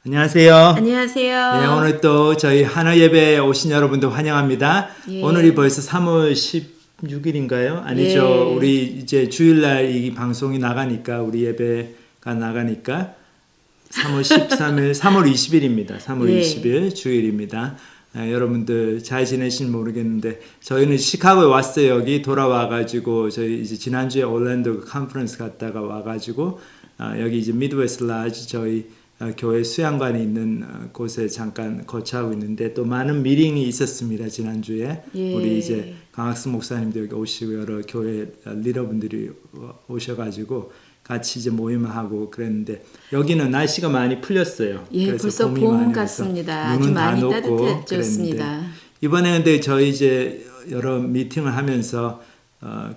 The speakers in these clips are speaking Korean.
안녕하세요. 안녕하세요. 네, 오늘 또 저희 한화 예배에 오신 여러분들 환영합니다. 예. 오늘이 벌써 3월 16일인가요? 아니죠. 예. 우리 이제 주일날 이 방송이 나가니까, 우리 예배가 나가니까 3월 13일, 3월 20일입니다. 3월 예. 20일 주일입니다. 여러분들 잘 지내시는지 모르겠는데 저희는 시카고에 왔어요. 여기 돌아와가지고 저희 이제 지난주에 올랜도 컨퍼런스 갔다가 와가지고 여기 이제 미드웨스트 라지 저희 교회 수양관이 있는 곳에 잠깐 거처하고 있는데 또 많은 미팅이 있었습니다. 지난주에 예. 우리 이제 강학수 목사님도 여기 오시고 여러 교회 리더분들이 오셔가지고 같이 이제 모임을 하고 그랬는데 여기는 날씨가 많이 풀렸어요. 예, 그래서 벌써 봄이 봄 많이 같습니다. 와서 아주 눈은 다 많이 녹고 따뜻해졌습니다. 그랬는데 이번에 근데 저희 이제 여러 미팅을 하면서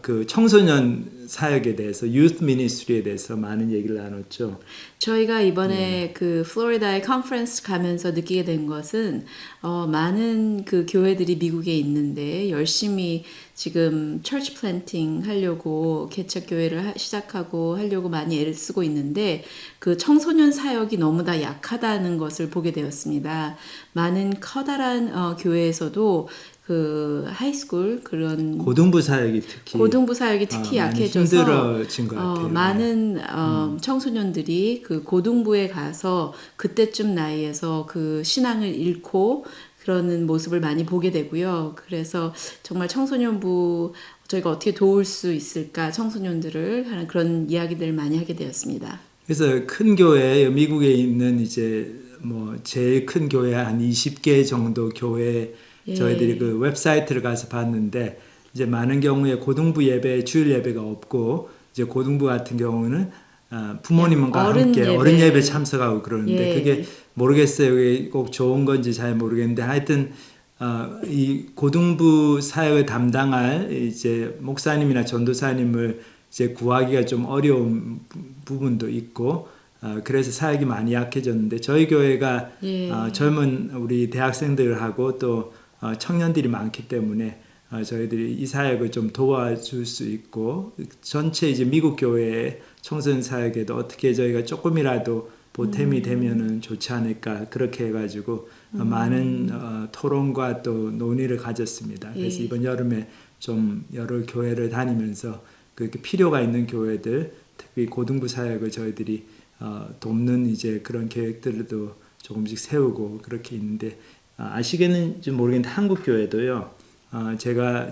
그 청소년 사역에 대해서 유스 미니스트리에 대해서 많은 얘기를 나눴죠. 저희가 이번에 그 플로리다에 컨퍼런스 가면서 느끼게 된 것은 많은 그 교회들이 미국에 있는데 열심히 지금 처치 플랜팅 하려고 개척 교회를 시작하고 하려고 많이 애를 쓰고 있는데 그 청소년 사역이 너무나 약하다는 것을 보게 되었습니다. 많은 커다란 교회에서도 그 하이스쿨 그런 고등부 사역이 특히 많이 약해져서 힘들어진 것 같아요. 많은 청소년들이 그 고등부에 가서 그때쯤 나이에서 그 신앙을 잃고 그러는 모습을 많이 보게 되고요. 그래서 정말 청소년부 저희가 어떻게 도울 수 있을까 청소년들을 하는 그런 이야기들을 많이 하게 되었습니다. 그래서 큰 교회 미국에 있는 이제 뭐 제일 큰 교회 한 20개 정도 교회 저희들이 그 웹사이트를 가서 봤는데 이제 많은 경우에 고등부 예배 주일 예배가 없고 이제 고등부 같은 경우는 부모님과 함께 어른 예배 참석하고 그러는데 그게 모르겠어요. 그게 꼭 좋은 건지 잘 모르겠는데 하여튼 이 고등부 사역을 담당할 이제 목사님이나 전도사님을 이제 구하기가 좀 어려운 부분도 있고 그래서 사역이 많이 약해졌는데 저희 교회가 젊은 우리 대학생들하고 또 청년들이 많기 때문에 저희들이 이 사역을 좀 도와줄 수 있고 전체 이제 미국 교회의 청소년 사역에도 어떻게 저희가 조금이라도 보탬이 되면은 좋지 않을까 그렇게 해가지고 많은 토론과 또 논의를 가졌습니다. 그래서 이번 여름에 좀 여러 교회를 다니면서 그렇게 필요가 있는 교회들 특히 고등부 사역을 저희들이 돕는 이제 그런 계획들도 조금씩 세우고 그렇게 있는데 아시겠는지 모르겠는데 한국 교회도요.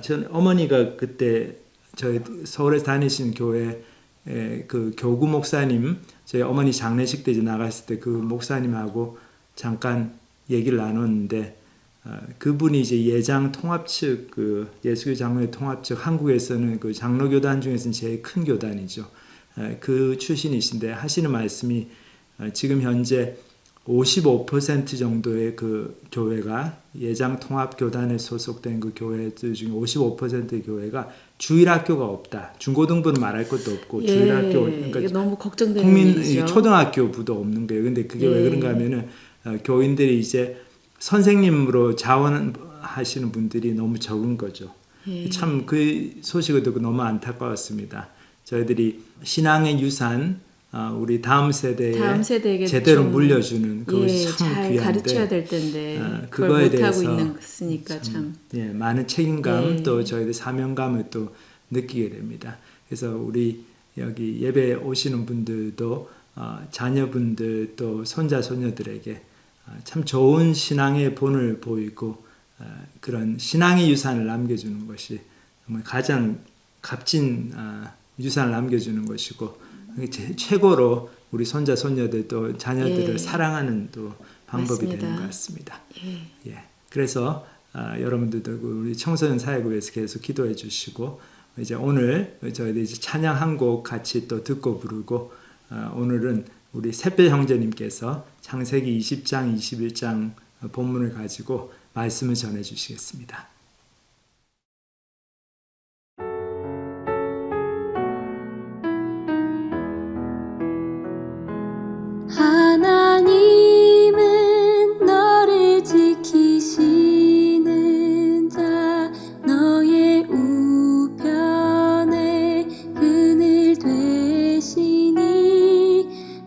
전 어머니가 그때 저희 서울에서 다니시는 교회 그 교구 목사님 저희 어머니 장례식 때 이제 나갔을 때 그 목사님하고 잠깐 얘기를 나눴는데 그분이 이제 예장 통합 측 그 예수교 장로회 통합 측 한국에서는 그 장로교단 중에서는 제일 큰 교단이죠. 그 출신이신데 하시는 말씀이 지금 현재 55% 정도의 그 교회가 예장 통합 교단에 소속된 그 교회들 중에 55%의 교회가 주일학교가 없다. 중고등부는 말할 것도 없고 주일학교 그러니까 너무 걱정되는 국민 일이죠. 초등학교부도 없는 거예요. 근데 그게 왜 그런가 하면은 교인들이 이제 선생님으로 자원하시는 분들이 너무 적은 거죠. 참 그 소식을 듣고 너무 안타까웠습니다. 저희들이 신앙의 유산 우리 다음 세대에 제대로 물려주는 그것이 참 잘 귀한데 가르쳐야 될 텐데 그거에 그걸 못하고 대해서 있으니까 참 많은 책임감 또 저희들 사명감을 또 느끼게 됩니다. 그래서 우리 여기 예배 오시는 분들도 자녀분들 또 손자 손녀들에게 참 좋은 신앙의 본을 보이고 그런 신앙의 유산을 남겨주는 것이 정말 가장 값진 유산을 남겨주는 것이고 최고로 우리 손자 손녀들 또 자녀들을 사랑하는 또 방법이 맞습니다. 되는 것 같습니다. 그래서 여러분들도 우리 청소년 사역을 위해서 계속 기도해 주시고 이제 오늘 저희들 이제 찬양 한 곡 같이 또 듣고 부르고 오늘은 우리 샛별 형제님께서 창세기 20장 21장 본문을 가지고 말씀을 전해 주시겠습니다. 하나님은 너를 지키시는 자 너의 우편에 그늘 되시니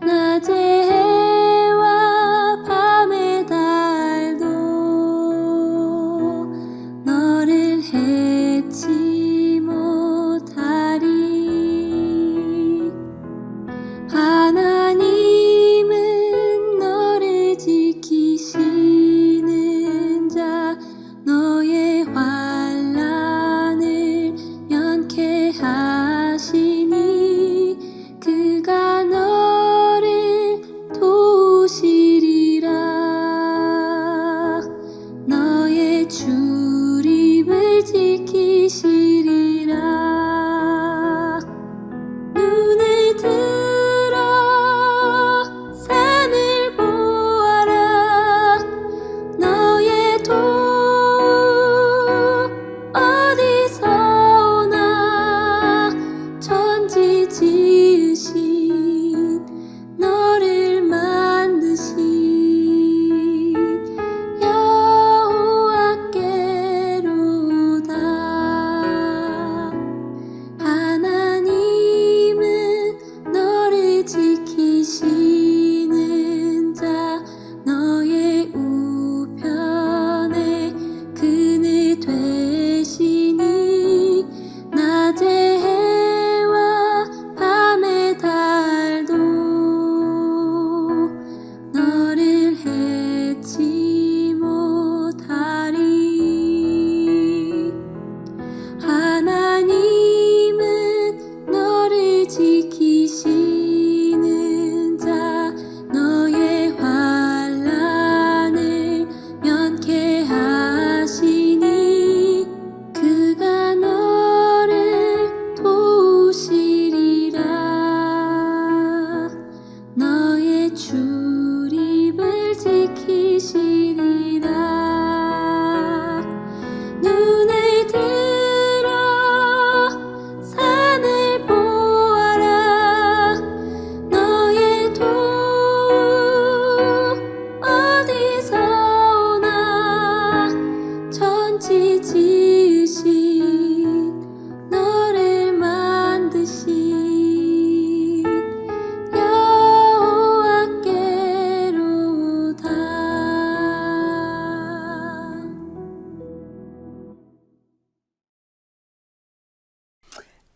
낮에 해와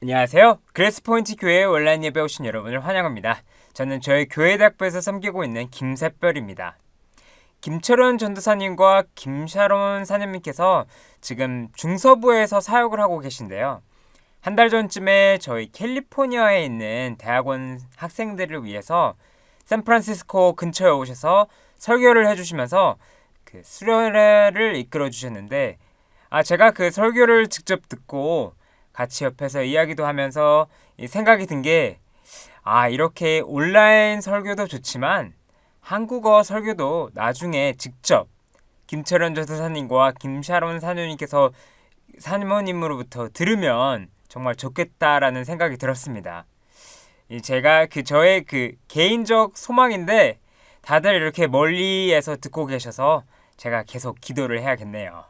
안녕하세요. 그레이스포인트 교회 온라인 예배 오신 여러분을 환영합니다. 저는 저희 교회 대학부에서 섬기고 있는 김샛별입니다. 김철원 전도사님과 김샤론 사님께서 지금 중서부에서 사역을 하고 계신데요. 한 달 전쯤에 저희 캘리포니아에 있는 대학원 학생들을 위해서 샌프란시스코 근처에 오셔서 설교를 해주시면서 그 수련회를 이끌어 주셨는데 제가 그 설교를 직접 듣고 같이 옆에서 이야기도 하면서 생각이 든 게 이렇게 온라인 설교도 좋지만 한국어 설교도 나중에 직접 김철원 전도사님과 김샤론 사모님께서 사모님으로부터 들으면 정말 좋겠다라는 생각이 들었습니다. 제가 저의 개인적 소망인데 다들 이렇게 멀리에서 듣고 계셔서 제가 계속 기도를 해야겠네요.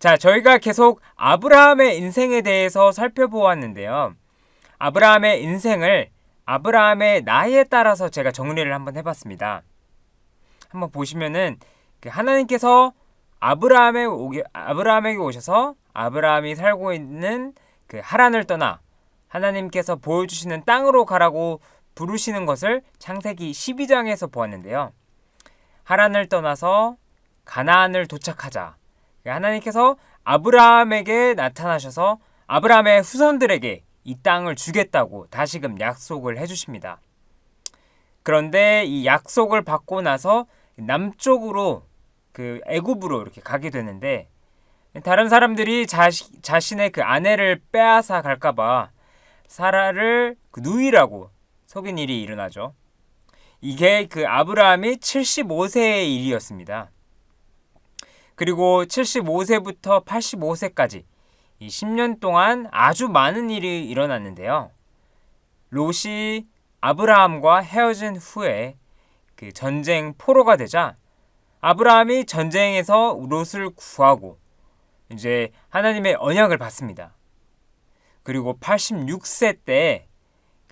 자, 저희가 계속 아브라함의 인생에 대해서 살펴보았는데요. 아브라함의 인생을 아브라함의 나이에 따라서 제가 정리를 한번 해봤습니다. 한번 보시면은 하나님께서 아브라함에게 오셔서 아브라함이 살고 있는 하란을 떠나 하나님께서 보여주시는 땅으로 가라고 부르시는 것을 창세기 12장에서 보았는데요. 하란을 떠나서 가나안을 도착하자 하나님께서 아브라함에게 나타나셔서 아브라함의 후손들에게 이 땅을 주겠다고 다시금 약속을 해주십니다. 그런데 이 약속을 받고 나서 남쪽으로 애굽으로 이렇게 가게 되는데 다른 사람들이 자신의 아내를 빼앗아 갈까봐 사라를 누이라고 속인 일이 일어나죠. 이게 아브라함이 75세의 일이었습니다. 그리고 75세부터 85세까지 이 10년 동안 아주 많은 일이 일어났는데요. 롯이 아브라함과 헤어진 후에 전쟁 포로가 되자 아브라함이 전쟁에서 롯을 구하고 이제 하나님의 언약을 받습니다. 그리고 86세 때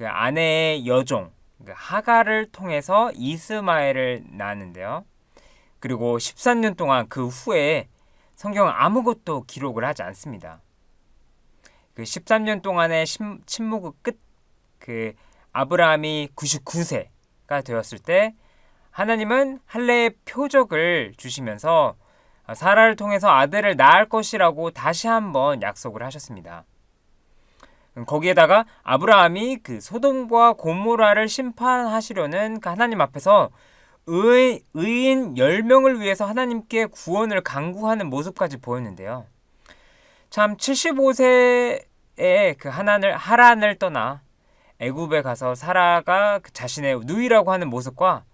아내의 여종 하갈을 통해서 이스마엘을 낳았는데요. 그리고 13년 동안 그 후에 성경은 아무것도 기록을 하지 않습니다. 13년 동안의 침묵의 끝, 아브라함이 99세가 되었을 때 하나님은 할례의 표적을 주시면서 사라를 통해서 아들을 낳을 것이라고 다시 한번 약속을 하셨습니다. 거기에다가 아브라함이 소돔과 고모라를 심판하시려는 하나님 앞에서 의인 10명을 위해서 하나님께 구원을 간구하는 모습까지 보였는데요. 참 75세에 하란을 떠나 애굽에 가서 사라가 자신의 누이라고 하는 모습과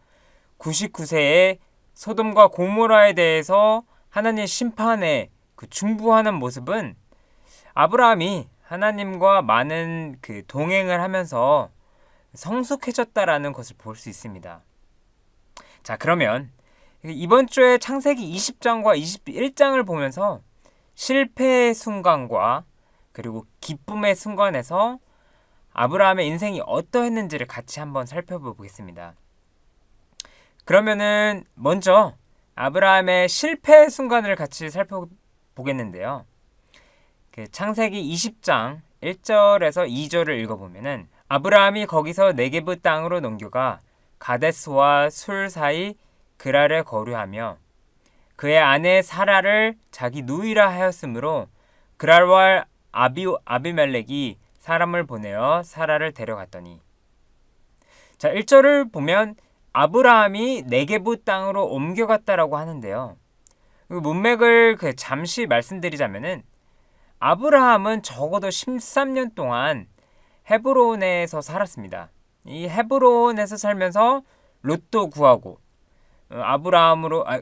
99세에 소돔과 고모라에 대해서 하나님의 심판에 중부하는 모습은 아브라함이 하나님과 많은 동행을 하면서 성숙해졌다라는 것을 볼 수 있습니다. 자, 그러면 이번 주에 창세기 20장과 21장을 보면서 실패의 순간과 그리고 기쁨의 순간에서 아브라함의 인생이 어떠했는지를 같이 한번 살펴보겠습니다. 그러면은 먼저 아브라함의 실패의 순간을 같이 살펴보겠는데요. 창세기 20장 1절에서 2절을 읽어보면은 아브라함이 거기서 네게브 땅으로 넘겨가 가데스와 술 사이 그랄에 거류하며 그의 아내 사라를 자기 누이라 하였으므로 그랄과 아비멜렉이 사람을 보내어 사라를 데려갔더니 자 1절을 보면 아브라함이 네게브 땅으로 옮겨갔다라고 하는데요. 문맥을 잠시 말씀드리자면은 아브라함은 적어도 13년 동안 헤브론에서 살았습니다. 이 헤브론에서 살면서 롯도 구하고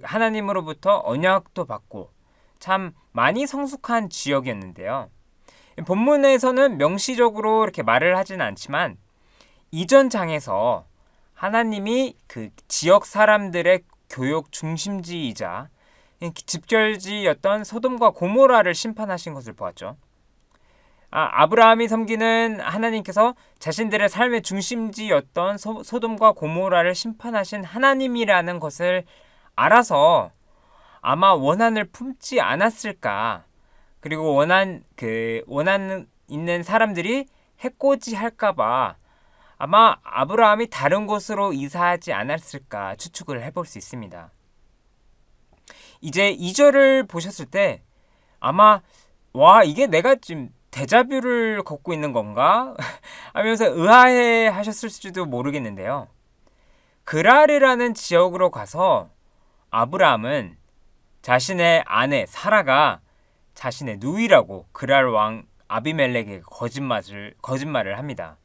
하나님으로부터 언약도 받고 참 많이 성숙한 지역이었는데요. 본문에서는 명시적으로 이렇게 말을 하지는 않지만 이전 장에서 하나님이 지역 사람들의 교육 중심지이자 집결지였던 소돔과 고모라를 심판하신 것을 보았죠. 아브라함이 섬기는 하나님께서 자신들의 삶의 중심지였던 소돔과 고모라를 심판하신 하나님이라는 것을 알아서 아마 원한을 품지 않았을까. 그리고 원하는 있는 사람들이 해코지 할까봐 아마 아브라함이 다른 곳으로 이사하지 않았을까 추측을 해볼 수 있습니다. 이제 2절을 보셨을 때 아마 와 이게 내가 지금 데자뷰를 걷고 있는 건가? 하면서 의아해 하셨을지도 모르겠는데요. 그랄이라는 지역으로 가서 아브라함은 자신의 아내 사라가 자신의 누이라고 그랄 왕 아비멜렉에게 거짓말을 합니다.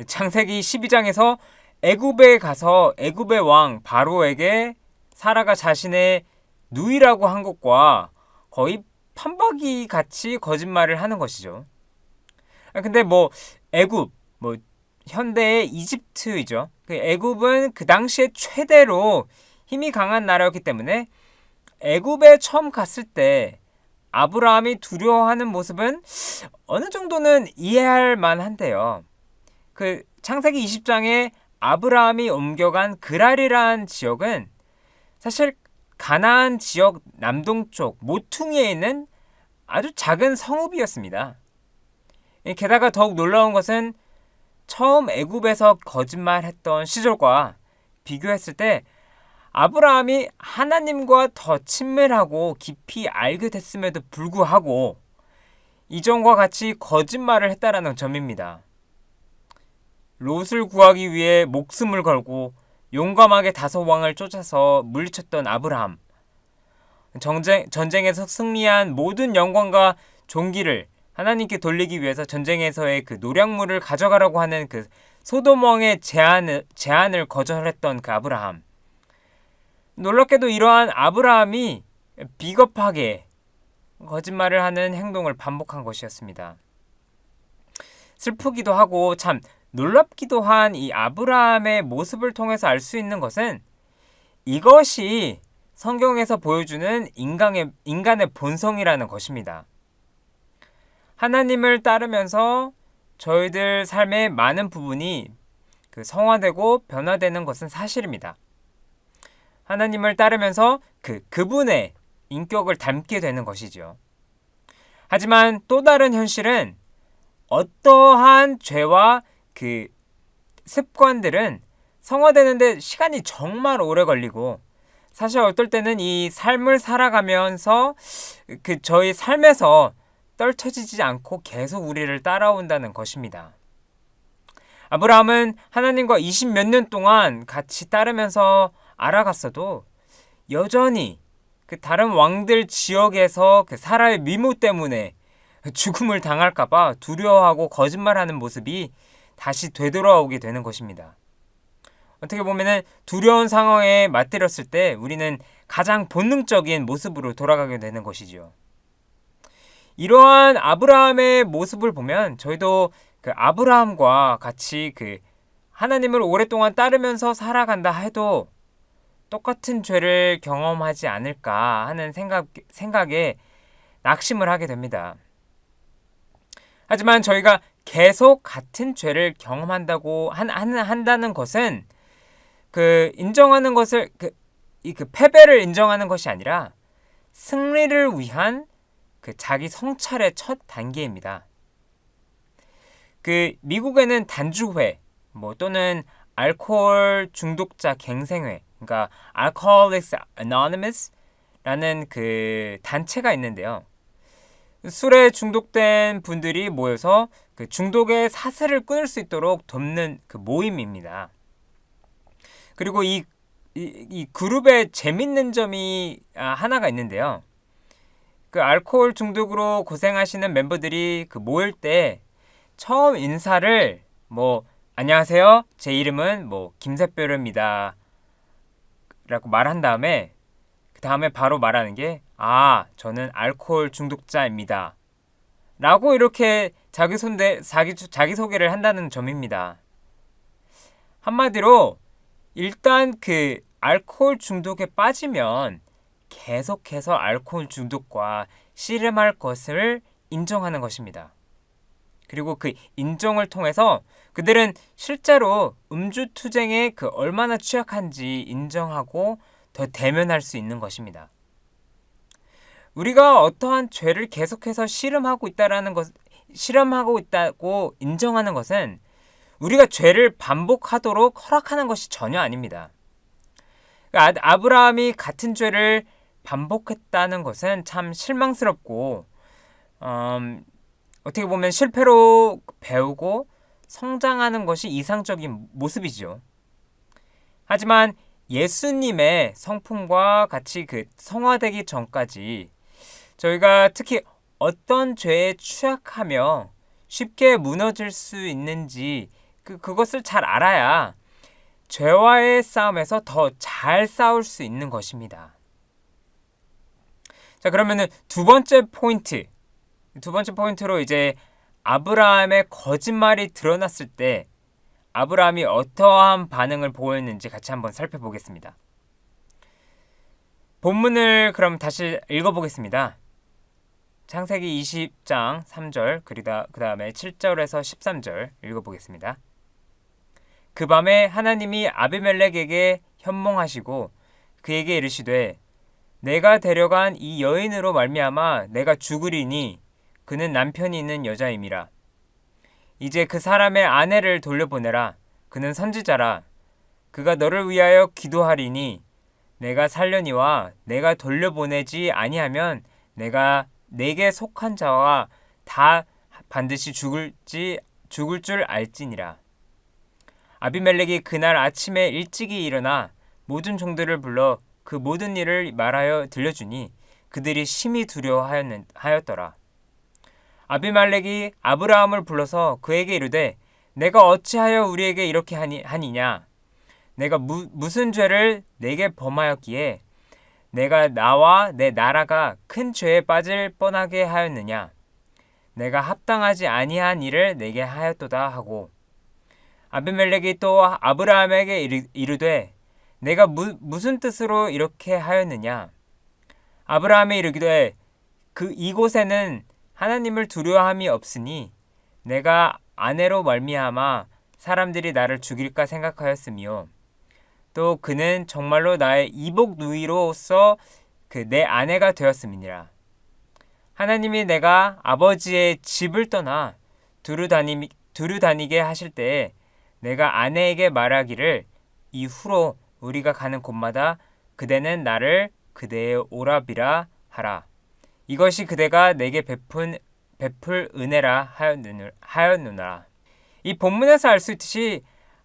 창세기 12장에서 애굽에 가서 애굽의 왕 바로에게 사라가 자신의 누이라고 한 것과 거의 판박이 같이 거짓말을 하는 것이죠. 근데 애굽, 현대의 이집트이죠. 애굽은 그 당시에 최대로 힘이 강한 나라였기 때문에 애굽에 처음 갔을 때 아브라함이 두려워하는 모습은 어느 정도는 이해할 만한데요. 그 창세기 20장에 아브라함이 옮겨간 그랄이라는 지역은 사실 가나안 지역 남동쪽 모퉁이에 있는 아주 작은 성읍이었습니다. 게다가 더욱 놀라운 것은 처음 애굽에서 거짓말했던 시절과 비교했을 때 아브라함이 하나님과 더 친밀하고 깊이 알게 됐음에도 불구하고 이전과 같이 거짓말을 했다라는 점입니다. 롯을 구하기 위해 목숨을 걸고 용감하게 다섯 왕을 쫓아서 물리쳤던 아브라함. 전쟁에서 승리한 모든 영광과 존귀를 하나님께 돌리기 위해서 전쟁에서의 그 노략물을 가져가라고 하는 그 소돔 왕의 제안을 거절했던 그 아브라함. 놀랍게도 이러한 아브라함이 비겁하게 거짓말을 하는 행동을 반복한 것이었습니다. 슬프기도 하고 참 놀랍기도 한 이 아브라함의 모습을 통해서 알 수 있는 것은 이것이 성경에서 보여주는 인간의 본성이라는 것입니다. 하나님을 따르면서 저희들 삶의 많은 부분이 성화되고 변화되는 것은 사실입니다. 하나님을 따르면서 그분의 인격을 닮게 되는 것이죠. 하지만 또 다른 현실은 어떠한 죄와 그 습관들은 성화되는데 시간이 정말 오래 걸리고 사실 어떨 때는 이 삶을 살아가면서 저희 삶에서 떨쳐지지 않고 계속 우리를 따라온다는 것입니다. 아브라함은 하나님과 20몇 년 동안 같이 따르면서 알아갔어도 여전히 다른 왕들 지역에서 사라의 미모 때문에 죽음을 당할까봐 두려워하고 거짓말하는 모습이 다시 되돌아오게 되는 것입니다. 어떻게 보면은 두려운 상황에 맞들였을 때 우리는 가장 본능적인 모습으로 돌아가게 되는 것이죠. 이러한 아브라함의 모습을 보면 저희도 아브라함과 같이 하나님을 오랫동안 따르면서 살아간다 해도 똑같은 죄를 경험하지 않을까 하는 생각에 낙심을 하게 됩니다. 하지만 저희가 계속 같은 죄를 경험한다고 한다는 것은 인정하는 것을 패배를 인정하는 것이 아니라 승리를 위한 자기 성찰의 첫 단계입니다. 미국에는 단주회 또는 알코올 중독자 갱생회, 그러니까 Alcoholics Anonymous라는 단체가 있는데요. 술에 중독된 분들이 모여서 중독의 사슬을 끊을 수 있도록 돕는 모임입니다. 그리고 이 그룹의 재밌는 점이 하나가 있는데요. 알코올 중독으로 고생하시는 멤버들이 모일 때 처음 인사를 안녕하세요. 제 이름은 김새별입니다. 라고 말한 다음에 바로 말하는 게 저는 알코올 중독자입니다. 라고 이렇게 자기소개를 한다는 점입니다. 한마디로 일단 알코올 중독에 빠지면 계속해서 알코올 중독과 씨름할 것을 인정하는 것입니다. 그리고 인정을 통해서 그들은 실제로 음주투쟁에 얼마나 취약한지 인정하고 더 대면할 수 있는 것입니다. 우리가 어떠한 죄를 계속해서 씨름하고 있다라는 것, 실험하고 있다고 인정하는 것은 우리가 죄를 반복하도록 허락하는 것이 전혀 아닙니다. 아브라함이 같은 죄를 반복했다는 것은 참 실망스럽고 어떻게 보면 실패로 배우고 성장하는 것이 이상적인 모습이죠. 하지만 예수님의 성품과 같이 그 성화되기 전까지 저희가 특히 어떤 죄에 취약하며 쉽게 무너질 수 있는지 그것을 잘 알아야 죄와의 싸움에서 더 잘 싸울 수 있는 것입니다. 자, 그러면은 두 번째 포인트로 이제 아브라함의 거짓말이 드러났을 때 아브라함이 어떠한 반응을 보였는지 같이 한번 살펴보겠습니다. 본문을 그럼 다시 읽어보겠습니다. 창세기 20장 3절 그 다음에 7절에서 13절 읽어보겠습니다. 그 밤에 하나님이 아비멜렉에게 현몽하시고 그에게 이르시되 내가 데려간 이 여인으로 말미암아 내가 죽으리니 그는 남편이 있는 여자임이라. 이제 그 사람의 아내를 돌려보내라. 그는 선지자라. 그가 너를 위하여 기도하리니 내가 살려니와 내가 돌려보내지 아니하면 내가 내게 속한 자와 다 반드시 죽을 줄 알지니라. 아비멜렉이 그날 아침에 일찍이 일어나 모든 종들을 불러 그 모든 일을 말하여 들려주니 그들이 심히 두려워하였더라. 아비멜렉이 아브라함을 불러서 그에게 이르되 내가 어찌하여 우리에게 이렇게 하니냐? 내가 무슨 죄를 내게 범하였기에 내가 나와 내 나라가 큰 죄에 빠질 뻔하게 하였느냐? 내가 합당하지 아니한 일을 내게 하였도다 하고 아비멜렉이 또 아브라함에게 이르되 내가 무슨 뜻으로 이렇게 하였느냐? 아브라함이 이르기되 이곳에는 하나님을 두려워함이 없으니 내가 아내로 말미암아 사람들이 나를 죽일까 생각하였으며 또 그는 정말로 나의 이복 누이로서 내 아내가 되었음이니라. 하나님이 내가 아버지의 집을 떠나 두루 다니게 하실 때에 내가 아내에게 말하기를 이후로 우리가 가는 곳마다 그대는 나를 그대의 오라비라 하라. 이것이 그대가 내게 베풀 은혜라 하였느라. 이 본문에서 알 수 있듯이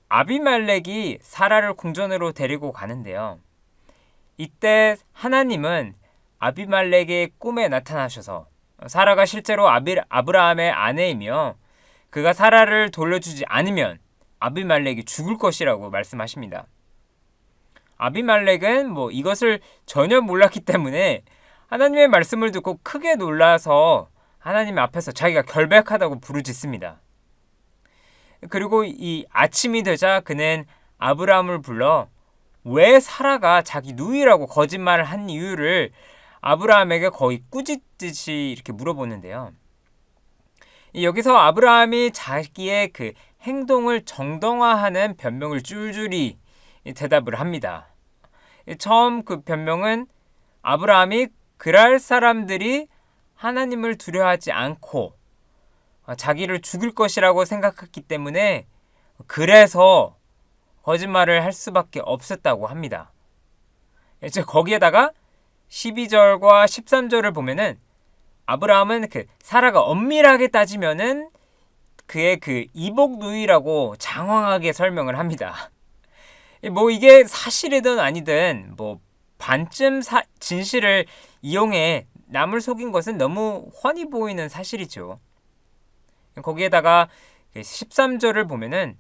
아비멜렉이 사라를 궁전으로 데리고 가는데요. 이때 하나님은 아비멜렉의 꿈에 나타나셔서 사라가 실제로 아브라함의 아내이며 그가 사라를 돌려주지 않으면 아비멜렉이 죽을 것이라고 말씀하십니다. 아비멜렉은 이것을 전혀 몰랐기 때문에 하나님의 말씀을 듣고 크게 놀라서 하나님 앞에서 자기가 결백하다고 부르짖습니다. 그리고 이 아침이 되자 그는 아브라함을 불러 왜 사라가 자기 누이라고 거짓말을 한 이유를 아브라함에게 거의 꾸짖듯이 이렇게 물어보는데요. 여기서 아브라함이 자기의 그 행동을 정당화하는 변명을 줄줄이 대답을 합니다. 처음 그 변명은 아브라함이 그랄 사람들이 하나님을 두려워하지 않고 자기를 죽일 것이라고 생각했기 때문에 그래서 거짓말을 할 수밖에 없었다고 합니다. 이제 거기에다가 12절과 13절을 보면은 아브라함은 사라가 엄밀하게 따지면은 그의 이복 누이라고 장황하게 설명을 합니다. 이게 사실이든 아니든 반쯤 진실을 이용해 남을 속인 것은 너무 훤히 보이는 사실이죠. 거기에다가 13절을 보면은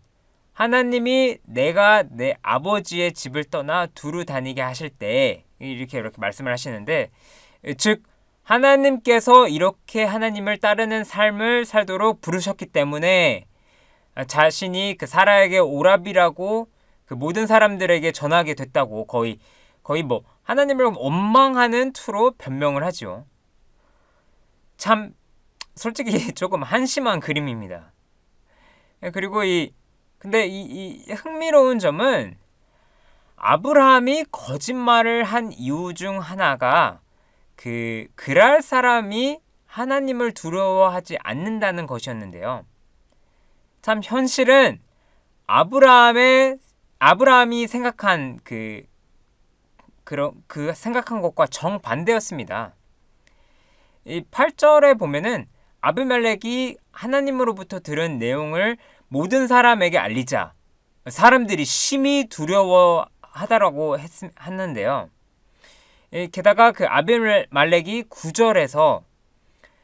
하나님이 내가 내 아버지의 집을 떠나 두루 다니게 하실 때 이렇게 말씀을 하시는데 즉 하나님께서 이렇게 하나님을 따르는 삶을 살도록 부르셨기 때문에 자신이 사라에게 오라비라고 모든 사람들에게 전하게 됐다고 거의 하나님을 원망하는 투로 변명을 하죠. 참 솔직히 조금 한심한 그림입니다. 그리고 근데 이 흥미로운 점은 아브라함이 거짓말을 한 이유 중 하나가 그랄 사람이 하나님을 두려워하지 않는다는 것이었는데요. 참 현실은 아브라함이 생각한 그 생각한 것과 정반대였습니다. 이 8절에 보면은 아비멜렉이 하나님으로부터 들은 내용을 모든 사람에게 알리자 사람들이 심히 두려워하다라고 했는데요. 게다가 그 아비멜렉이 9절에서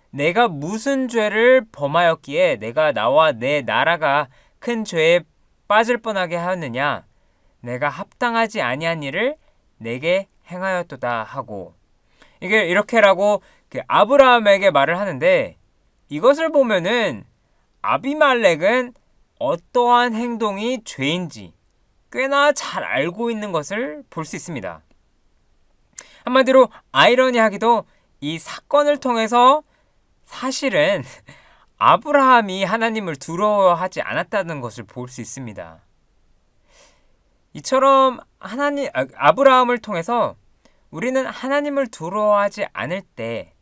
내가 무슨 죄를 범하였기에 내가 나와 내 나라가 큰 죄에 빠질 뻔하게 하였느냐, 내가 합당하지 아니한 일을 내게 행하였도다 하고, 이게 이렇게라고 그 아브라함에게 말을 하는데, 이것을 보면은 아비멜렉은 어떠한 행동이 죄인지 꽤나 잘 알고 있는 것을 볼 수 있습니다. 한마디로 아이러니하게도 이 사건을 통해서 사실은 아브라함이 하나님을 두려워하지 않았다는 것을 볼 수 있습니다. 이처럼 아브라함을 통해서 우리는 하나님을 두려워하지 않을 때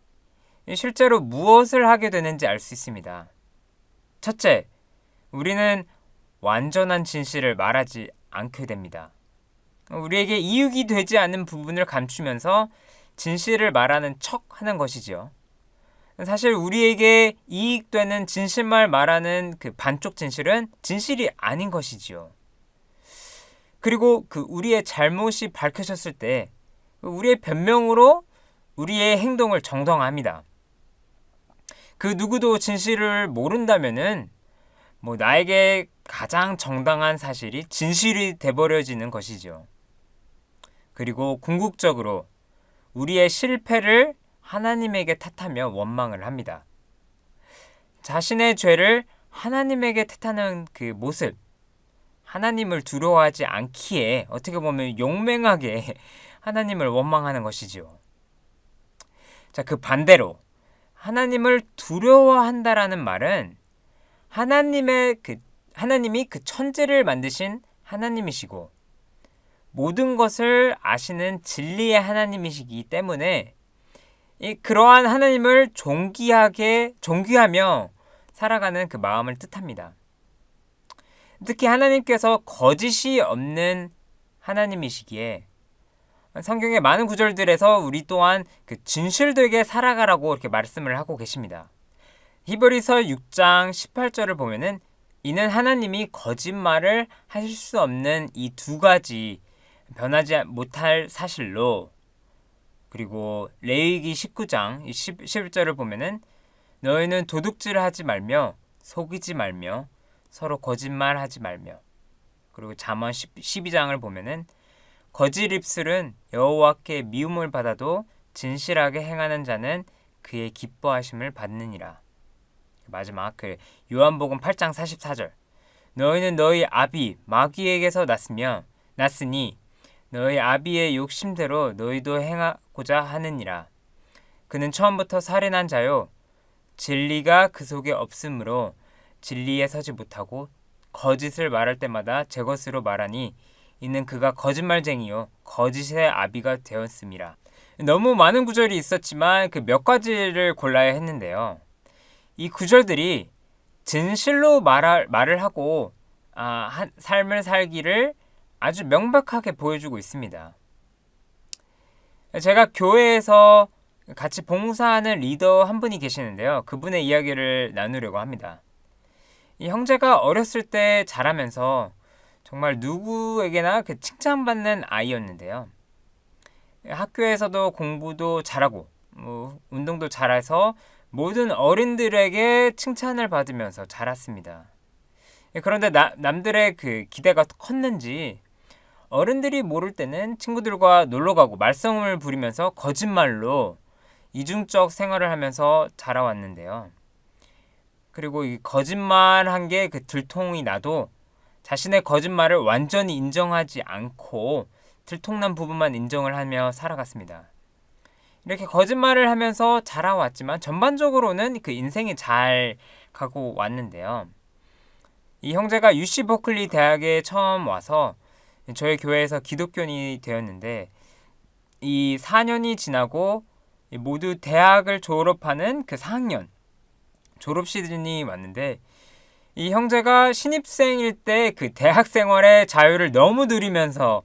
실제로 무엇을 하게 되는지 알 수 있습니다. 첫째, 우리는 완전한 진실을 말하지 않게 됩니다. 우리에게 이익이 되지 않는 부분을 감추면서 진실을 말하는 척 하는 것이지요. 사실 우리에게 이익되는 진실만 말하는 그 반쪽 진실은 진실이 아닌 것이지요. 그리고 그 우리의 잘못이 밝혀졌을 때 우리의 변명으로 우리의 행동을 정당화합니다. 그 누구도 진실을 모른다면은 나에게 가장 정당한 사실이 진실이 돼버려지는 것이죠. 그리고 궁극적으로 우리의 실패를 하나님에게 탓하며 원망을 합니다. 자신의 죄를 하나님에게 탓하는 그 모습, 하나님을 두려워하지 않기에 어떻게 보면 용맹하게 하나님을 원망하는 것이죠. 자, 그 반대로 하나님을 두려워한다라는 말은 하나님이 그 천지를 만드신 하나님이시고 모든 것을 아시는 진리의 하나님이시기 때문에 그러한 하나님을 존귀하며 살아가는 그 마음을 뜻합니다. 특히 하나님께서 거짓이 없는 하나님이시기에 성경의 많은 구절들에서 우리 또한 그 진실되게 살아가라고 이렇게 말씀을 하고 계십니다. 히브리서 6장 18절을 보면은 이는 하나님이 거짓말을 하실 수 없는 이 두 가지 변하지 못할 사실로, 그리고 레위기 19장 11절을 보면은 너희는 도둑질을 하지 말며 속이지 말며 서로 거짓말하지 말며, 그리고 잠언 12장을 보면은 거짓 입술은 여호와께 미움을 받아도 진실하게 행하는 자는 그의 기뻐하심을 받느니라. 마지막 그 요한복음 8장 44절 너희는 너희 아비 마귀에게서 났으니 너희 아비의 욕심대로 너희도 행하고자 하느니라. 그는 처음부터 살인한 자요 진리가 그 속에 없으므로 진리에 서지 못하고 거짓을 말할 때마다 제 것으로 말하니 이는 그가 거짓말쟁이요 거짓의 아비가 되었음이라. 너무 많은 구절이 있었지만 그 몇 가지를 골라야 했는데요. 이 구절들이 진실로 말을 하고 삶을 살기를 아주 명백하게 보여주고 있습니다. 제가 교회에서 같이 봉사하는 리더 한 분이 계시는데요. 그분의 이야기를 나누려고 합니다. 이 형제가 어렸을 때 자라면서 정말 누구에게나 그 칭찬받는 아이였는데요. 학교에서도 공부도 잘하고 운동도 잘해서 모든 어른들에게 칭찬을 받으면서 자랐습니다. 그런데 남들의 그 기대가 컸는지 어른들이 모를 때는 친구들과 놀러가고 말썽을 부리면서 거짓말로 이중적 생활을 하면서 자라왔는데요. 그리고 이 거짓말한 게 그 들통이 나도 자신의 거짓말을 완전히 인정하지 않고 들통난 부분만 인정을 하며 살아갔습니다. 이렇게 거짓말을 하면서 자라왔지만 전반적으로는 그 인생이 잘 가고 왔는데요. 이 형제가 UC 버클리 대학에 처음 와서 저희 교회에서 기독교인이 되었는데 이 4년이 지나고 모두 대학을 졸업하는 그 4학년 졸업 시즌이 왔는데 이 형제가 신입생일 때 그 대학 생활의 자유를 너무 누리면서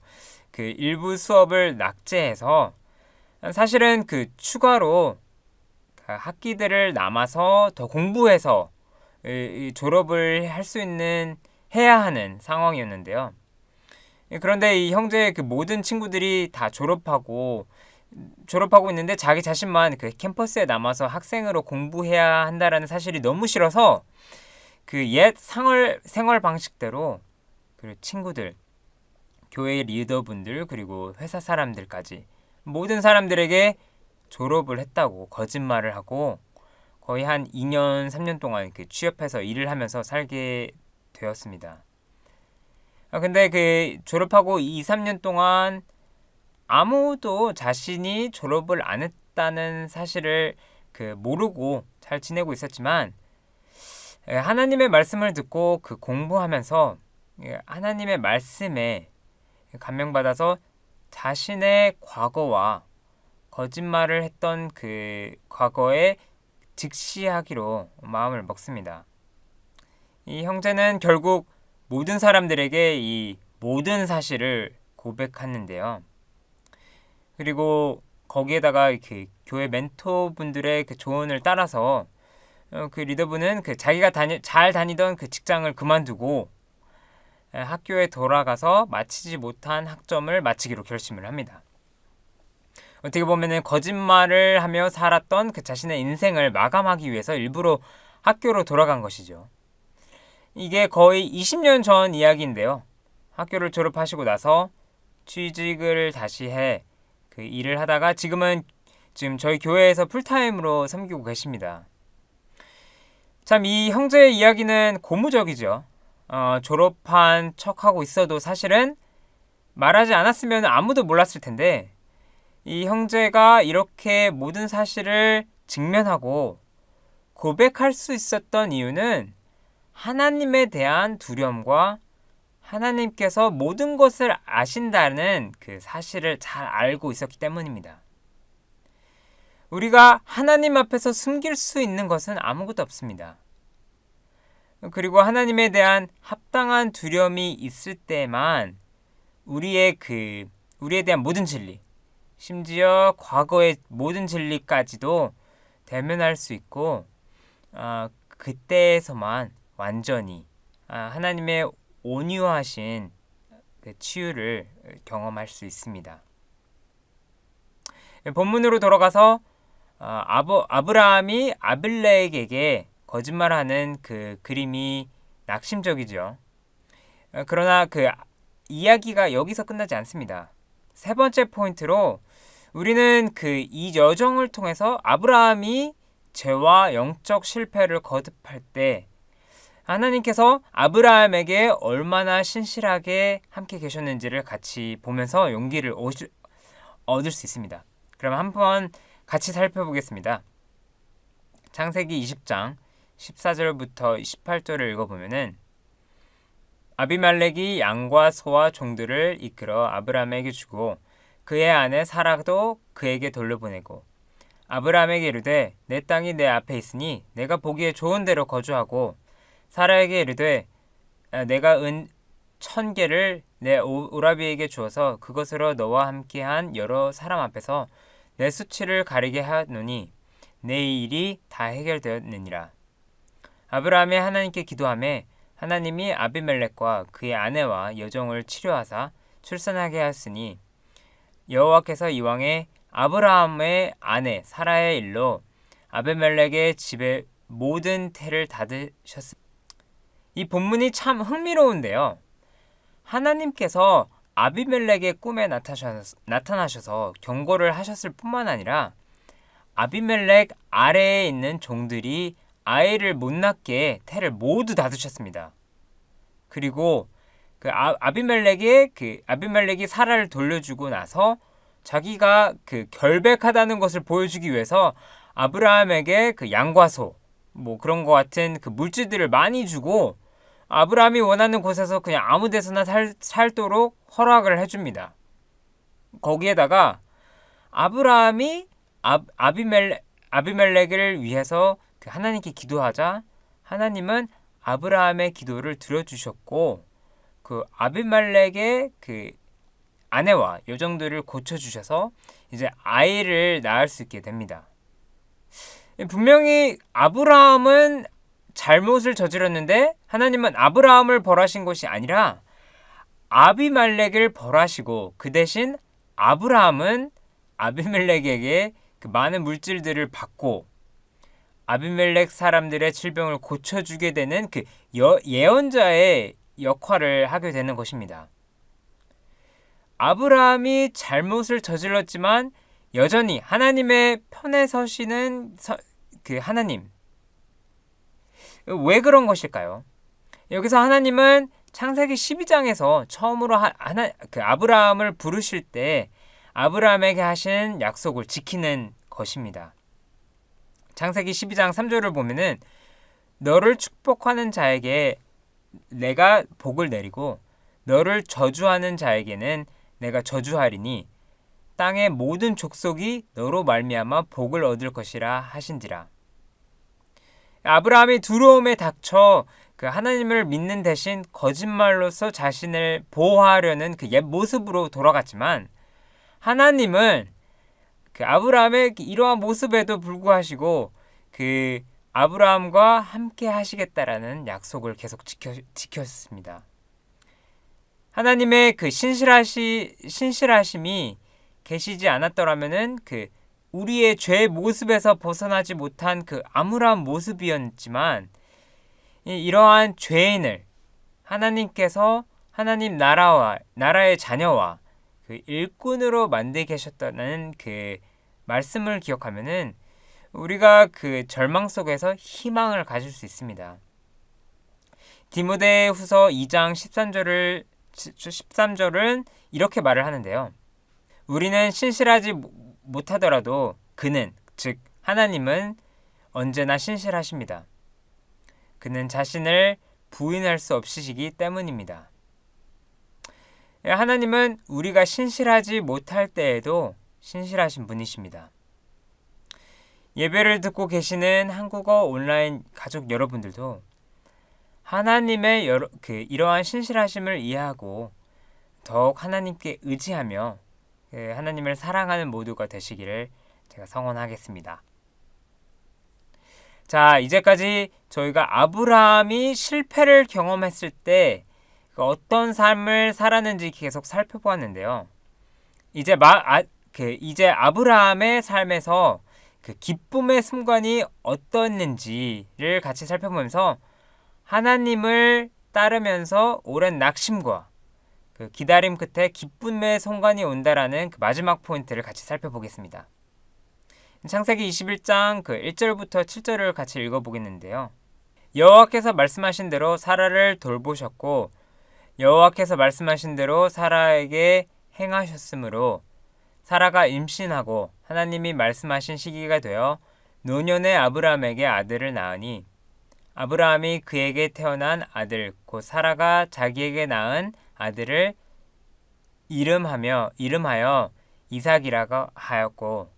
그 일부 수업을 낙제해서 사실은 그 추가로 학기들을 남아서 더 공부해서 이 졸업을 할 수 있는 해야 하는 상황이었는데요. 그런데 이 형제의 그 모든 친구들이 다 졸업하고 있는데 자기 자신만 그 캠퍼스에 남아서 학생으로 공부해야 한다라는 사실이 너무 싫어서 그 옛 생활 방식대로 그 친구들, 교회 리더분들 그리고 회사 사람들까지 모든 사람들에게 졸업을 했다고 거짓말을 하고 거의 한 2년, 3년 동안 그 취업해서 일을 하면서 살게 되었습니다. 근데 그 졸업하고 2, 3년 동안 아무도 자신이 졸업을 안 했다는 사실을 그 모르고 잘 지내고 있었지만 하나님의 말씀을 듣고 그 공부하면서 하나님의 말씀에 감명받아서 자신의 과거와 거짓말을 했던 그 과거에 직시하기로 마음을 먹습니다. 이 형제는 결국 모든 사람들에게 이 모든 사실을 고백하는데요. 그리고 거기에다가 그 교회 멘토분들의 그 조언을 따라서 그 리더분은 그 자기가 잘 다니던 그 직장을 그만두고 학교에 돌아가서 마치지 못한 학점을 마치기로 결심을 합니다. 어떻게 보면은 거짓말을 하며 살았던 그 자신의 인생을 마감하기 위해서 일부러 학교로 돌아간 것이죠. 이게 거의 20년 전 이야기인데요. 학교를 졸업하시고 나서 취직을 다시 해 그 일을 하다가 지금 저희 교회에서 풀타임으로 섬기고 계십니다. 참 이 형제의 이야기는 고무적이죠. 졸업한 척하고 있어도 사실은 말하지 않았으면 아무도 몰랐을 텐데 이 형제가 이렇게 모든 사실을 직면하고 고백할 수 있었던 이유는 하나님에 대한 두려움과 하나님께서 모든 것을 아신다는 그 사실을 잘 알고 있었기 때문입니다. 우리가 하나님 앞에서 숨길 수 있는 것은 아무것도 없습니다. 그리고 하나님에 대한 합당한 두려움이 있을 때만 우리에 대한 모든 진리, 심지어 과거의 모든 진리까지도 대면할 수 있고 그때에서만 완전히 하나님의 온유하신 그 치유를 경험할 수 있습니다. 본문으로 돌아가서 아브라함이 아빌렉에게 거짓말하는 그 그림이 낙심적이죠. 그러나 그 이야기가 여기서 끝나지 않습니다. 세 번째 포인트로 우리는 그 이 여정을 통해서 아브라함이 죄와 영적 실패를 거듭할 때 하나님께서 아브라함에게 얼마나 신실하게 함께 계셨는지를 같이 보면서 용기를 얻을 수 있습니다. 그럼 한번 같이 살펴보겠습니다. 창세기 20장 14절부터 18절을 읽어보면은 아비멜렉이 양과 소와 종들을 이끌어 아브라함에게 주고 그의 아내 사라도 그에게 돌려보내고 아브라함에게 이르되 내 땅이 내 앞에 있으니 내가 보기에 좋은 데로 거주하고 사라에게 이르되 내가 은 1,000개를 내 오라비에게 주어서 그것으로 너와 함께한 여러 사람 앞에서 내 수치를 가리게 하노니 내 일이 다 해결되었느니라. 아브라함이 하나님께 기도하며 하나님이 아비멜렉과 그의 아내와 여종을 치료하사 출산하게 하였으니 여호와께서 이왕에 아브라함의 아내 사라의 일로 아비멜렉의 집에 모든 태를 닫으셨습니다. 이 본문이 참 흥미로운데요. 하나님께서 아비멜렉의 꿈에 나타나셔서 경고를 하셨을 뿐만 아니라 아비멜렉 아래에 있는 종들이 아이를 못 낳게 태를 모두 닫으셨습니다. 그리고 그 아비멜렉이 사라를 돌려주고 나서 자기가 그 결백하다는 것을 보여주기 위해서 아브라함에게 그 양과 소, 뭐 그런 것 같은 그 물질들을 많이 주고 아브라함이 원하는 곳에서 그냥 아무 데서나 살도록 허락을 해줍니다. 거기에다가 아브라함이 아비멜렉을 위해서 그 하나님께 기도하자 하나님은 아브라함의 기도를 들어주셨고 그 아비멜렉의 그 아내와 여종들을 고쳐주셔서 이제 아이를 낳을 수 있게 됩니다. 분명히 아브라함은 잘못을 저질렀는데 하나님은 아브라함을 벌하신 것이 아니라 아비멜렉을 벌하시고 그 대신 아브라함은 아비멜렉에게 그 많은 물질들을 받고 아비멜렉 사람들의 질병을 고쳐주게 되는 그 예언자의 역할을 하게 되는 것입니다. 아브라함이 잘못을 저질렀지만 여전히 하나님의 편에 서시는 그 하나님. 왜 그런 것일까요? 여기서 하나님은 창세기 12장에서 처음으로 그 아브라함을 부르실 때 아브라함에게 하신 약속을 지키는 것입니다. 창세기 12장 3절을 보면은 너를 축복하는 자에게 내가 복을 내리고 너를 저주하는 자에게는 내가 저주하리니 땅의 모든 족속이 너로 말미암아 복을 얻을 것이라 하신지라. 아브라함이 두려움에 닥쳐 그 하나님을 믿는 대신 거짓말로서 자신을 보호하려는 그 옛 모습으로 돌아갔지만 하나님은 그 아브라함의 이러한 모습에도 불구하시고 그 아브라함과 함께 하시겠다라는 약속을 계속 지켰습니다. 하나님의 그 신실하심이 계시지 않았더라면은 그 우리의 죄의 모습에서 벗어나지 못한 그 암울한 모습이었지만 이러한 죄인을 하나님께서 하나님 나라의 자녀와 그 일꾼으로 만들게 계셨다는 그 말씀을 기억하면은 우리가 그 절망 속에서 희망을 가질 수 있습니다. 디모데후서 2장 13절은 이렇게 말을 하는데요. 우리는 신실하지 못하더라도 그는 즉 하나님은 언제나 신실하십니다. 그는 자신을 부인할 수 없으시기 때문입니다. 하나님은 우리가 신실하지 못할 때에도 신실하신 분이십니다. 예배를 듣고 계시는 한국어 온라인 가족 여러분들도 하나님의 이러한 신실하심을 이해하고 더욱 하나님께 의지하며 하나님을 사랑하는 모두가 되시기를 제가 성원하겠습니다. 자, 이제까지 저희가 아브라함이 실패를 경험했을 때 어떤 삶을 살았는지 계속 살펴보았는데요. 이제 아브라함의 삶에서 그 기쁨의 순간이 어떠했는지를 같이 살펴보면서 하나님을 따르면서 오랜 낙심과 그 기다림 끝에 기쁨의 순간이 온다라는 그 마지막 포인트를 같이 살펴보겠습니다. 창세기 21장 그 1절부터 7절을 같이 읽어보겠는데요. 여호와께서 말씀하신 대로 사라를 돌보셨고 여호와께서 말씀하신 대로 사라에게 행하셨으므로 사라가 임신하고 하나님이 말씀하신 시기가 되어 노년의 아브라함에게 아들을 낳으니 아브라함이 그에게 태어난 아들 곧 사라가 자기에게 낳은 아들을 이름하여 이삭이라고 하였고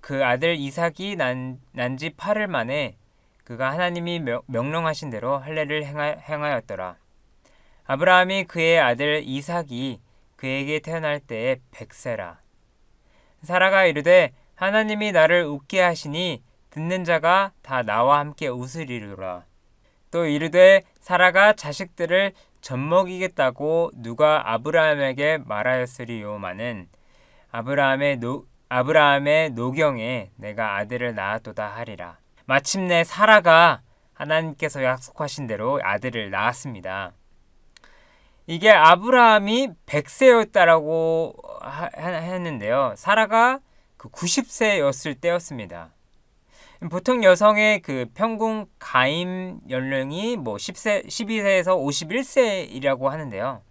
그 아들 이삭이 난 지 8일 만에 그가 하나님이 명령하신 대로 할례를 행하였더라. 아브라함이 그의 아들 이삭이 그에게 태어날 때에 100세라. 사라가 이르되 하나님이 나를 웃게 하시니 듣는 자가 다 나와 함께 웃으리로라. 또 이르되 사라가 자식들을 젖먹이겠다고 누가 아브라함에게 말하였으리요마는 아브라함의 노경에 내가 아들을 낳았도다 하리라. 마침내 사라가 하나님께서 약속하신 대로 아들을 낳았습니다. 이게 아브라함이 100세였다라고 했는데요. 사라가 그 90세였을 때였습니다. 보통 여성의 그 평균 가임 연령이 12세에서 51세이라고 하는데요.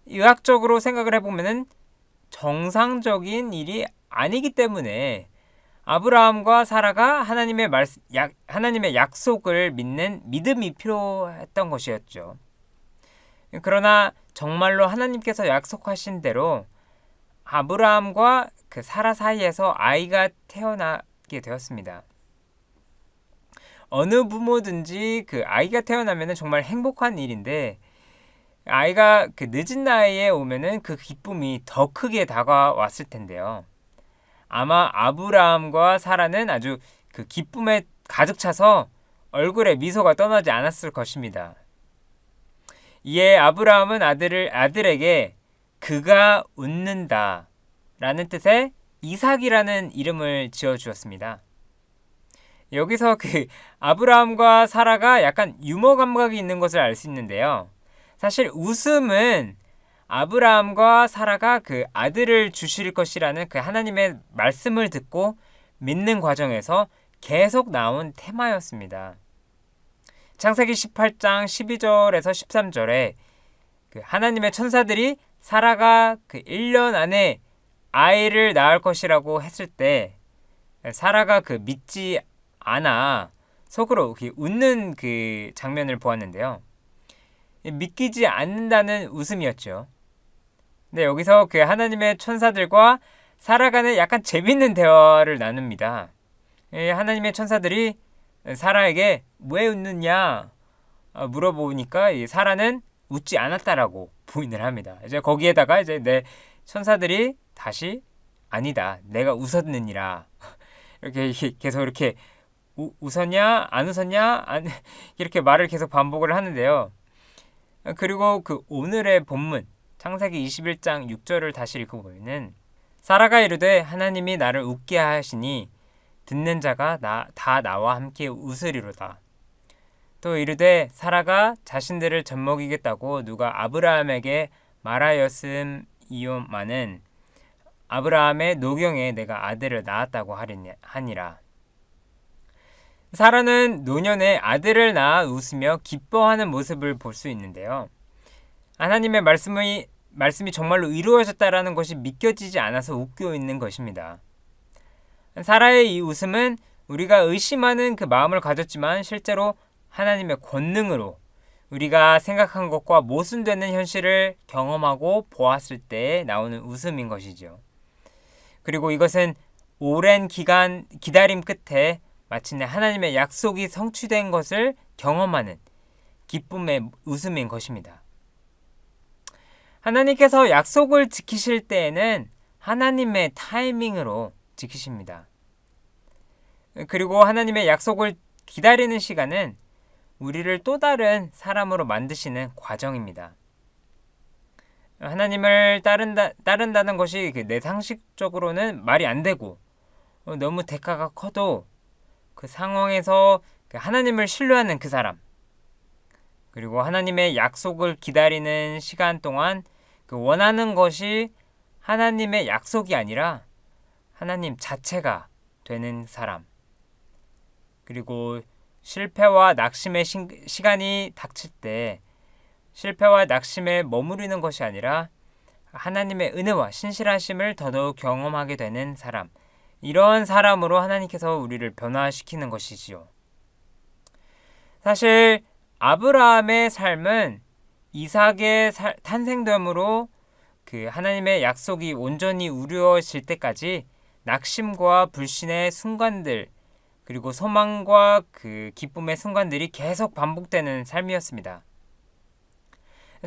의학적으로 생각을 해보면은 정상적인 일이 아니기 때문에 아브라함과 사라가 하나님의 약속을 믿는 믿음이 필요했던 것이었죠. 그러나 정말로 하나님께서 약속하신 대로 아브라함과 그 사라 사이에서 아이가 태어나게 되었습니다. 어느 부모든지 그 아이가 태어나면은 정말 행복한 일인데 아이가 그 늦은 나이에 오면은 그 기쁨이 더 크게 다가왔을 텐데요. 아마 아브라함과 사라는 아주 그 기쁨에 가득 차서 얼굴에 미소가 떠나지 않았을 것입니다. 이에 아브라함은 아들에게 그가 웃는다 라는 뜻의 이삭이라는 이름을 지어주었습니다. 여기서 그 아브라함과 사라가 약간 유머 감각이 있는 것을 알 수 있는데요. 사실 웃음은 아브라함과 사라가 그 아들을 주실 것이라는 그 하나님의 말씀을 듣고 믿는 과정에서 계속 나온 테마였습니다. 창세기 18장 12절에서 13절에 그 하나님의 천사들이 사라가 그 1년 안에 아이를 낳을 것이라고 했을 때 사라가 그 믿지 않아 속으로 웃는 그 장면을 보았는데요. 믿기지 않는다는 웃음이었죠. 근데 여기서 그 하나님의 천사들과 사라가는 약간 재밌는 대화를 나눕니다. 하나님의 천사들이 사라에게 왜 웃느냐 물어보니까 사라는 웃지 않았다라고 부인을 합니다. 이제 거기에다가 이제 내 천사들이 다시 아니다, 내가 웃었느니라 이렇게 계속 이렇게 웃었냐 안 웃었냐 이렇게 말을 계속 반복을 하는데요. 그리고 그 오늘의 본문 창세기 21장 6절을 다시 읽어보면은 사라가 이르되 하나님이 나를 웃게 하시니 듣는 자가 다 나와 함께 웃으리로다. 또 이르되 사라가 자신들을 젖먹이겠다고 누가 아브라함에게 말하였음이오마는 아브라함의 노경에 내가 아들을 낳았다고 하니라. 사라는 노년에 아들을 낳아 웃으며 기뻐하는 모습을 볼 수 있는데요. 하나님의 말씀이 정말로 이루어졌다라는 것이 믿겨지지 않아서 웃고 있는 것입니다. 사라의 이 웃음은 우리가 의심하는 그 마음을 가졌지만 실제로 하나님의 권능으로 우리가 생각한 것과 모순되는 현실을 경험하고 보았을 때 나오는 웃음인 것이죠. 그리고 이것은 오랜 기간 기다림 끝에 마침내 하나님의 약속이 성취된 것을 경험하는 기쁨의 웃음인 것입니다. 하나님께서 약속을 지키실 때에는 하나님의 타이밍으로 지키십니다. 그리고 하나님의 약속을 기다리는 시간은 우리를 또 다른 사람으로 만드시는 과정입니다. 하나님을 따른다는 것이 내 상식적으로는 말이 안 되고 너무 대가가 커도 그 상황에서 하나님을 신뢰하는 그 사람, 그리고 하나님의 약속을 기다리는 시간 동안 그 원하는 것이 하나님의 약속이 아니라 하나님 자체가 되는 사람, 그리고 실패와 낙심의 시간이 닥칠 때 실패와 낙심에 머무르는 것이 아니라 하나님의 은혜와 신실하심을 더더욱 경험하게 되는 사람, 이런 사람으로 하나님께서 우리를 변화시키는 것이지요. 사실 아브라함의 삶은 이삭의 탄생됨으로 그 하나님의 약속이 온전히 이루어질 때까지 낙심과 불신의 순간들, 그리고 소망과 그 기쁨의 순간들이 계속 반복되는 삶이었습니다.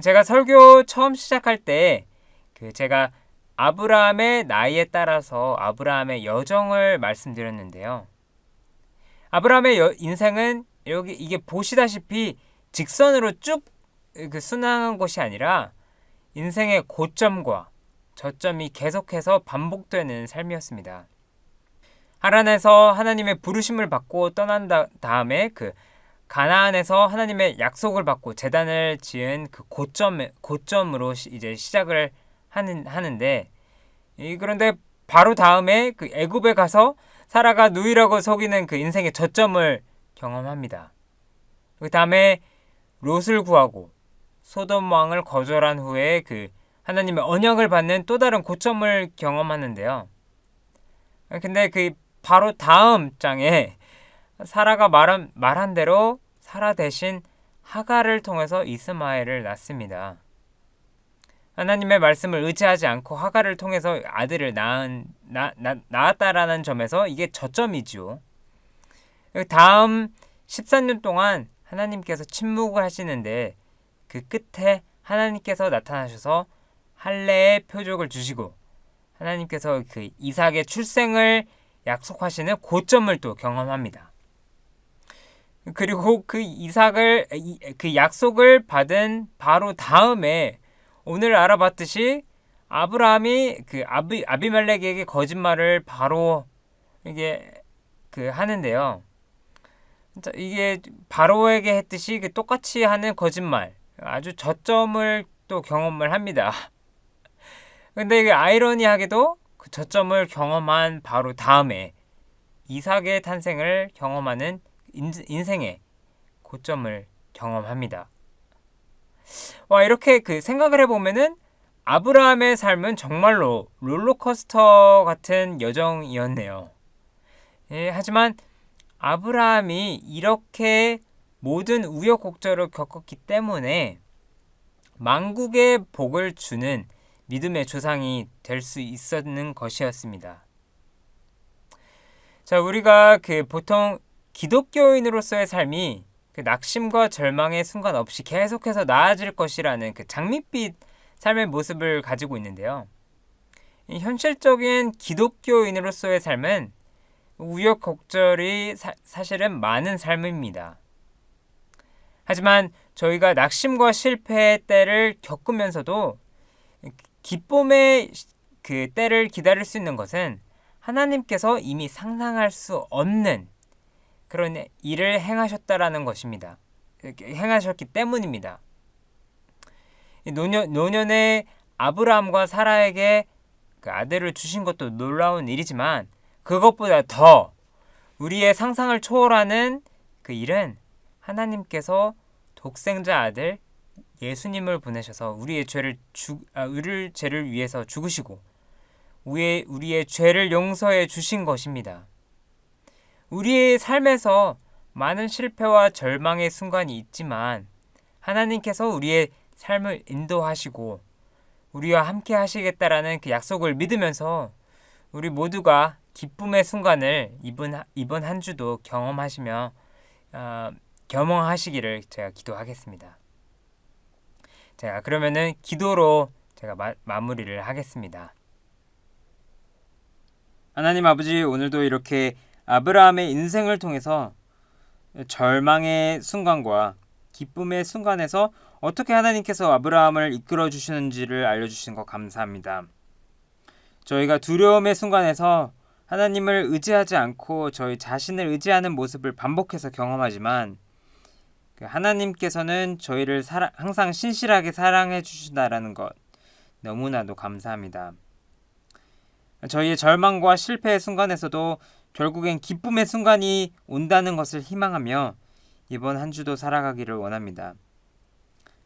제가 설교 처음 시작할 때 제가 아브라함의 나이에 따라서 아브라함의 여정을 말씀드렸는데요. 아브라함의 인생은 이게 보시다시피 직선으로 쭉 순항한 것이 아니라 인생의 고점과 저점이 계속해서 반복되는 삶이었습니다. 하란에서 하나님의 부르심을 받고 떠난 다음에 그 가나안에서 하나님의 약속을 받고 제단을 지은 그 고점으로 이제 시작을 하는데, 그런데 바로 다음에 그 애굽에 가서 사라가 누이라고 속이는 그 인생의 저점을 경험합니다. 그 다음에 롯을 구하고 소돔 왕을 거절한 후에 그 하나님의 언약을 받는 또 다른 고점을 경험하는데요. 근데 그 바로 다음 장에 사라가 말한 대로 사라 대신 하갈을 통해서 이스마엘을 낳습니다. 하나님의 말씀을 의지하지 않고 하갈을 통해서 아들을 낳았다라는 점에서 이게 저점이죠. 다음 14년 동안 하나님께서 침묵을 하시는데 그 끝에 하나님께서 나타나셔서 할례의 표적을 주시고 하나님께서 그 이삭의 출생을 약속하시는 고점을 또 경험합니다. 그리고 그 약속을 받은 바로 다음에 오늘 알아봤듯이 아브라함이 그 아비멜렉에게 거짓말을 바로 이게 하는데요. 이게 바로에게 했듯이 똑같이 하는 거짓말, 아주 저점을 또 경험을 합니다. 근데 이게 아이러니하게도 그 저점을 경험한 바로 다음에 이삭의 탄생을 경험하는 인생의 고점을 경험합니다. 와, 이렇게 생각을 해보면은 아브라함의 삶은 정말로 롤러코스터 같은 여정이었네요. 예, 하지만 아브라함이 이렇게 모든 우여곡절을 겪었기 때문에 만국의 복을 주는 믿음의 조상이 될 수 있었는 것이었습니다. 자, 우리가 보통 기독교인으로서의 삶이 낙심과 절망의 순간 없이 계속해서 나아질 것이라는 장밋빛 삶의 모습을 가지고 있는데요. 현실적인 기독교인으로서의 삶은 우여곡절이 사실은 많은 삶입니다. 하지만 저희가 낙심과 실패의 때를 겪으면서도 기쁨의 때를 기다릴 수 있는 것은 하나님께서 이미 상상할 수 없는 그런 일을 행하셨다라는 것입니다. 행하셨기 때문입니다. 노년의 아브라함과 사라에게 아들을 주신 것도 놀라운 일이지만 그것보다 더 우리의 상상을 초월하는 그 일은 하나님께서 독생자 아들 예수님을 보내셔서 우리의 죄를 위해서 죽으시고 우리의 죄를 용서해 주신 것입니다. 우리의 삶에서 많은 실패와 절망의 순간이 있지만 하나님께서 우리의 삶을 인도하시고 우리와 함께 하시겠다라는 그 약속을 믿으면서 우리 모두가 기쁨의 순간을 이번 한 주도 경험하시며 경험하시기를 제가 기도하겠습니다. 자, 그러면은 기도로 제가 마무리를 하겠습니다. 하나님 아버지, 오늘도 이렇게 아브라함의 인생을 통해서 절망의 순간과 기쁨의 순간에서 어떻게 하나님께서 아브라함을 이끌어 주시는지를 알려주신 것 감사합니다. 저희가 두려움의 순간에서 하나님을 의지하지 않고 저희 자신을 의지하는 모습을 반복해서 경험하지만 하나님께서는 저희를 항상 신실하게 사랑해 주신다라는 것 너무나도 감사합니다. 저희의 절망과 실패의 순간에서도 결국엔 기쁨의 순간이 온다는 것을 희망하며 이번 한 주도 살아가기를 원합니다.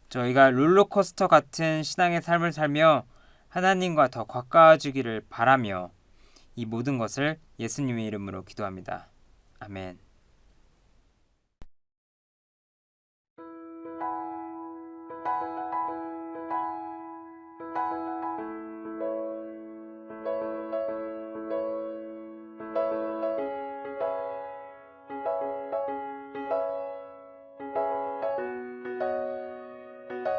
저희가 롤러코스터 같은 신앙의 삶을 살며 하나님과 더 가까워지기를 바라며 이 모든 것을 예수님의 이름으로 기도합니다. 아멘.